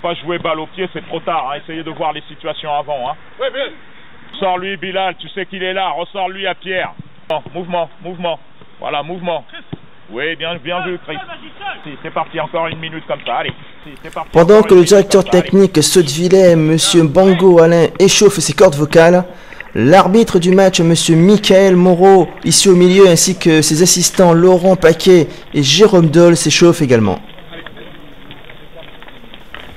pas jouer balle au pied, c'est trop tard. Hein. Essayez de voir les situations avant. Hein. Oui, bien. Ressors-lui, Bilal, tu sais qu'il est là. Ressors-lui à Pierre. Non, mouvement, mouvement. Voilà, mouvement. Oui, bien vu, Chris. C'est parti, encore une minute comme ça. Allez. Parti, pendant que le directeur technique Sottevillais, M. Bango Alain, échauffe ses cordes vocales, l'arbitre du match, M. Michael Moreau, ici au milieu, ainsi que ses assistants Laurent Paquet et Jérôme Dole s'échauffent également.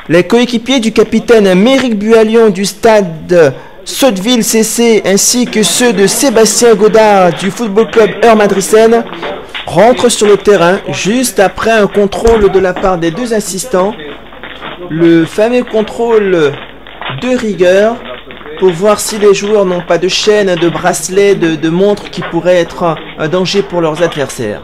Les coéquipiers du capitaine Méric Bualion du stade Sotteville CC ainsi que ceux de Sébastien Godard du football club Heure Madricène rentrent sur le terrain juste après un contrôle de la part des deux assistants, le fameux contrôle de rigueur pour voir si les joueurs n'ont pas de chaîne, de bracelet, de montre qui pourraient être un danger pour leurs adversaires.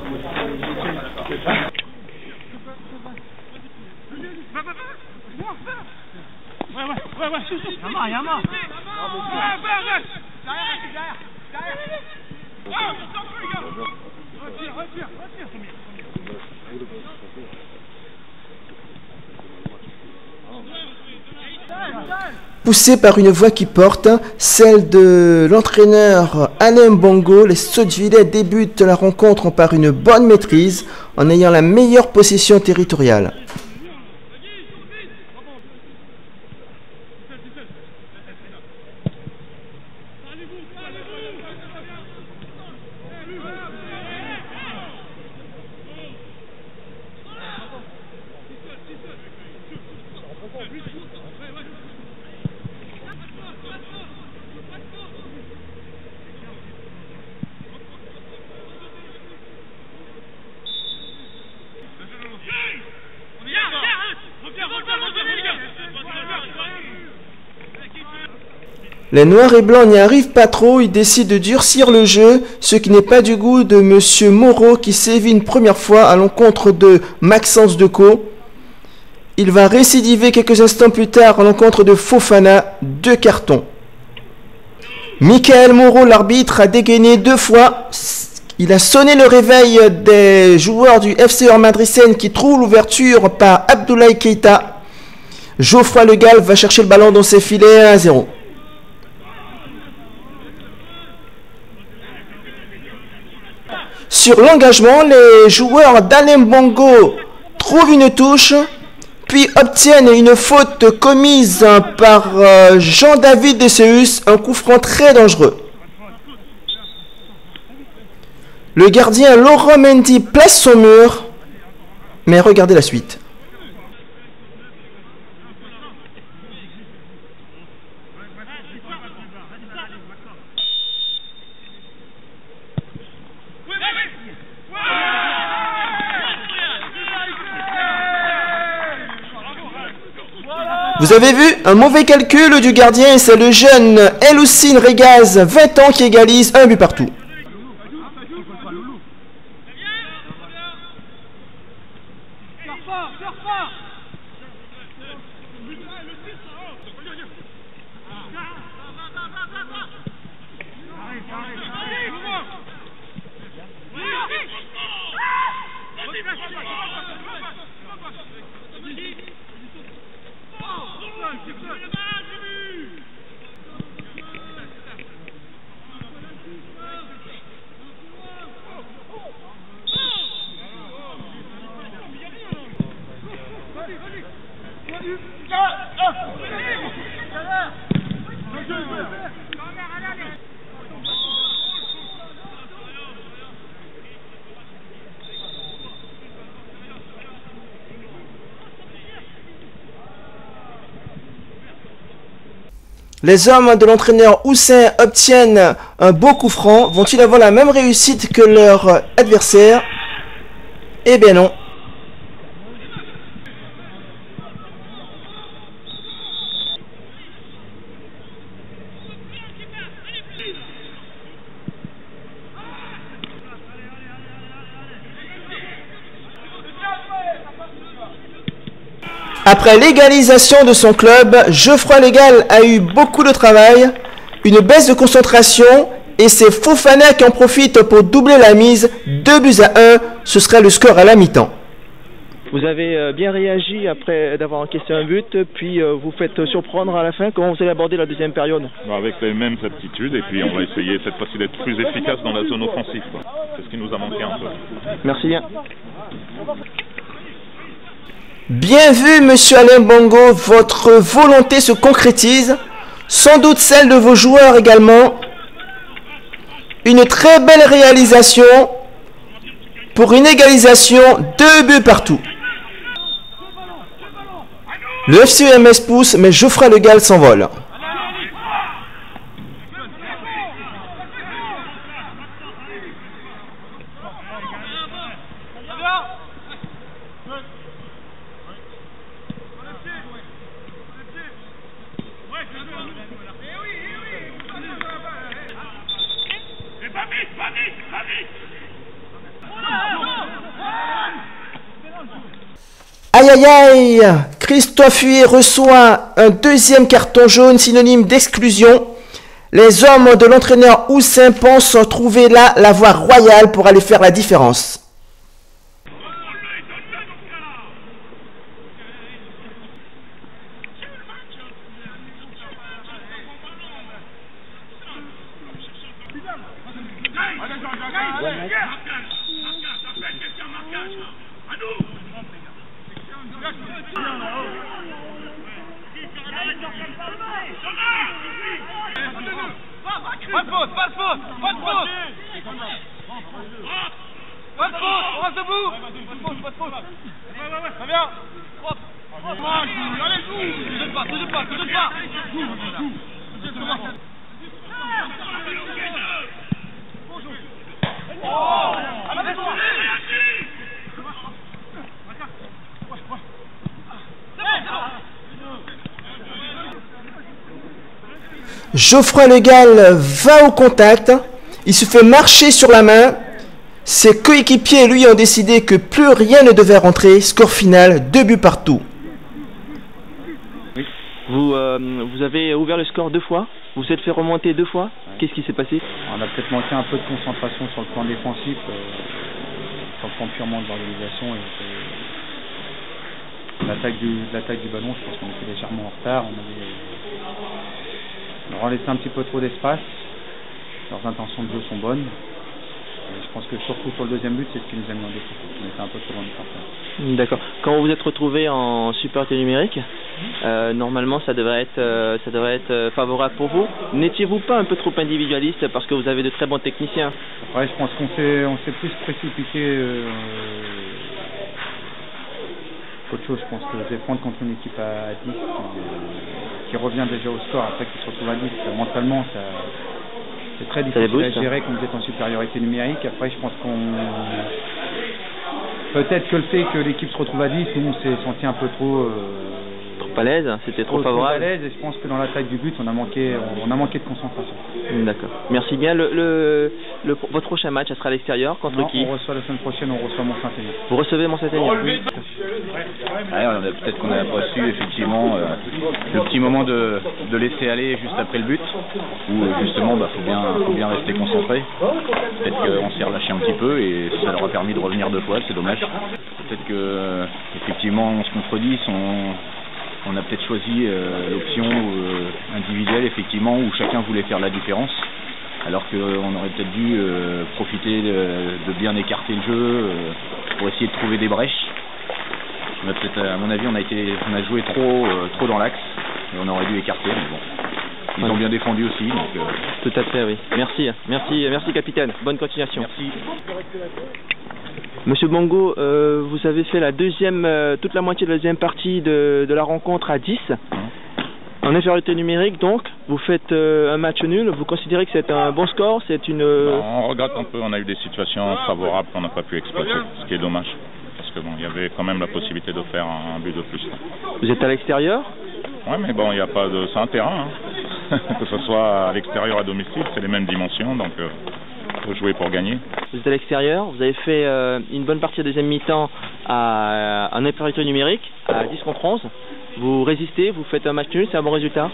Poussé par une voix qui porte, celle de l'entraîneur Alain Bongo, les Sottevillais débutent la rencontre par une bonne maîtrise en ayant la meilleure possession territoriale. Les noirs et blancs n'y arrivent pas trop, ils décident de durcir le jeu, ce qui n'est pas du goût de M. Moreau qui sévit une première fois à l'encontre de Maxence Decaux. Il va récidiver quelques instants plus tard à l'encontre de Fofana, 2 cartons. Michael Moreau, l'arbitre, a dégainé 2 fois. Il a sonné le réveil des joueurs du FC Heure Madricène qui trouvent l'ouverture par Abdoulaye Keita. Geoffroy Le Gall va chercher le ballon dans ses filets 1-0. Sur l'engagement, les joueurs d'Alain Bongo trouvent une touche, puis obtiennent une faute commise par Jean-David Desseus, un coup franc très dangereux. Le gardien Laurent Mendy place son mur, mais regardez la suite. Vous avez vu, un mauvais calcul du gardien et c'est le jeune Eloussine Regaz, 20 ans, qui égalise 1 but partout. Les hommes de l'entraîneur Houssin obtiennent un beau coup franc. Vont-ils avoir la même réussite que leur adversaire? Eh bien non. Après l'égalisation de son club, Geoffroy Le Gall a eu beaucoup de travail, une baisse de concentration et c'est Fofana qui en profite pour doubler la mise, 2 buts à 1, ce sera le score à la mi-temps. Vous avez bien réagi après d'avoir encaissé un but, puis vous faites surprendre à la fin. Comment vous allez aborder la deuxième période? Avec les mêmes aptitudes, et puis on va essayer cette fois-ci d'être plus efficace dans la zone offensive. C'est ce qui nous a manqué un peu. Merci bien. Bien vu, monsieur Alain Bongo, votre volonté se concrétise. Sans doute celle de vos joueurs également. Une très belle réalisation pour une égalisation, 2 buts partout. Le FCEMS pousse, mais Geoffroy Le Gall s'envole. Aïe aïe aïe, Christophe Huet reçoit un deuxième carton jaune, synonyme d'exclusion. Les hommes de l'entraîneur Houssin pensent trouver là la voie royale pour aller faire la différence. Pas de faute, pas de faute, pas de faute. Pas de faute, on reste debout. Pas de faute. Très bien. Propre. Allez, joue. Te jette pas. Geoffroy Le Gall va au contact, il se fait marcher sur la main. Ses coéquipiers, lui, ont décidé que plus rien ne devait rentrer. Score final, 2 buts partout. Vous avez ouvert le score 2 fois, vous vous êtes fait remonter 2 fois. Qu'est-ce qui s'est passé? On a peut-être manqué un peu de concentration sur le plan défensif, sur le plan purement de l'organisation. L'attaque du ballon, je pense qu'on était légèrement en retard. On leur a laissé un petit peu trop d'espace. Leurs intentions de jeu sont bonnes. Et je pense que surtout sur le deuxième but, c'est ce qui nous a mis en défaut. On était un peu trop loin de partir. D'accord. Quand vous vous êtes retrouvé en supériorité numérique, normalement ça devrait être favorable pour vous. N'étiez-vous pas un peu trop individualiste parce que vous avez de très bons techniciens? Ouais, je pense qu'on s'est plus précipité qu'autre chose. Je pense que défendre contre une équipe à 10 qui revient déjà au score après qu'il se retrouve à 10, mentalement c'est très difficile à gérer quand vous êtes en supériorité numérique. Après, je pense peut-être que le fait que l'équipe se retrouve à 10, nous on s'est senti un peu trop à l'aise, c'était trop favorable. Trop à l'aise, et je pense que dans l'attaque du but, on a manqué de concentration. D'accord. Merci bien. Votre prochain match, ça sera à l'extérieur contre qui? On reçoit la semaine prochaine, on reçoit Mont-Saint-Aignan. Vous recevez Mont-Saint-Aignan? Oui. Peut-être qu'on n'a pas su effectivement le petit moment de laisser aller juste après le but, où justement faut bien rester concentré. Peut-être qu'on s'est relâché un petit peu et ça leur a permis de revenir 2 fois, c'est dommage. Peut-être que effectivement on se contredit, on a peut-être choisi l'option individuelle effectivement où chacun voulait faire la différence, alors qu'on aurait peut-être dû profiter de bien écarter le jeu pour essayer de trouver des brèches. On a peut-être, à mon avis, on a joué trop dans l'axe et on aurait dû écarter, mais bon. Ils ont bien défendu aussi. Donc, Tout à fait, oui. Merci capitaine. Bonne continuation. Merci. Monsieur Bongo, vous avez fait toute la moitié de la deuxième partie de la rencontre à 10. En infériorité numérique, donc, vous faites un match nul. Vous considérez que c'est un bon score? On regrette un peu, on a eu des situations favorables qu'on n'a pas pu exploiter, ce qui est dommage. Parce que il y avait quand même la possibilité de faire un but de plus. Vous êtes à l'extérieur? Oui, mais bon, il n'y a pas de... C'est un terrain, hein. Que ce soit à l'extérieur, à domicile, c'est les mêmes dimensions, donc il faut jouer pour gagner. Vous êtes à l'extérieur, vous avez fait une bonne partie de deuxième mi-temps en infériorité numérique, à 10 contre 11. Vous résistez, vous faites un match nul, c'est un bon résultat?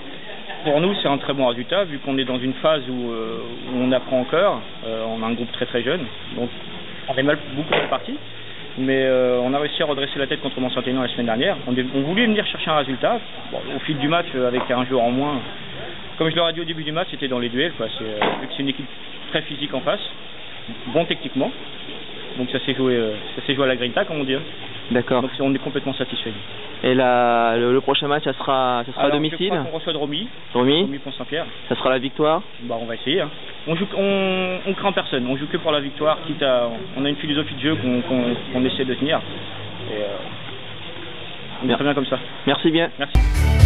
Pour nous, c'est un très bon résultat, vu qu'on est dans une phase où on apprend encore. On a un groupe très très jeune, donc on est beaucoup mal parti. Mais on a réussi à redresser la tête contre Mont-Saint-Aignan la semaine dernière. On voulait venir chercher un résultat. Bon, au fil du match, avec un joueur en moins, comme je leur ai dit au début du match, c'était dans les duels. Vu que c'est une équipe très physique en face, bon techniquement. Donc ça s'est joué à la grinta, comme on dit. D'accord. Donc on est complètement satisfait. Et le prochain match, ça sera à domicile? Je crois qu'on reçoit de Romy Pont-Saint-Pierre. Ça sera la victoire? Bah on va essayer. Hein. On craint personne, on joue que pour la victoire, on a une philosophie de jeu qu'on essaie de tenir. Et on est très bien comme ça. Merci bien. Merci.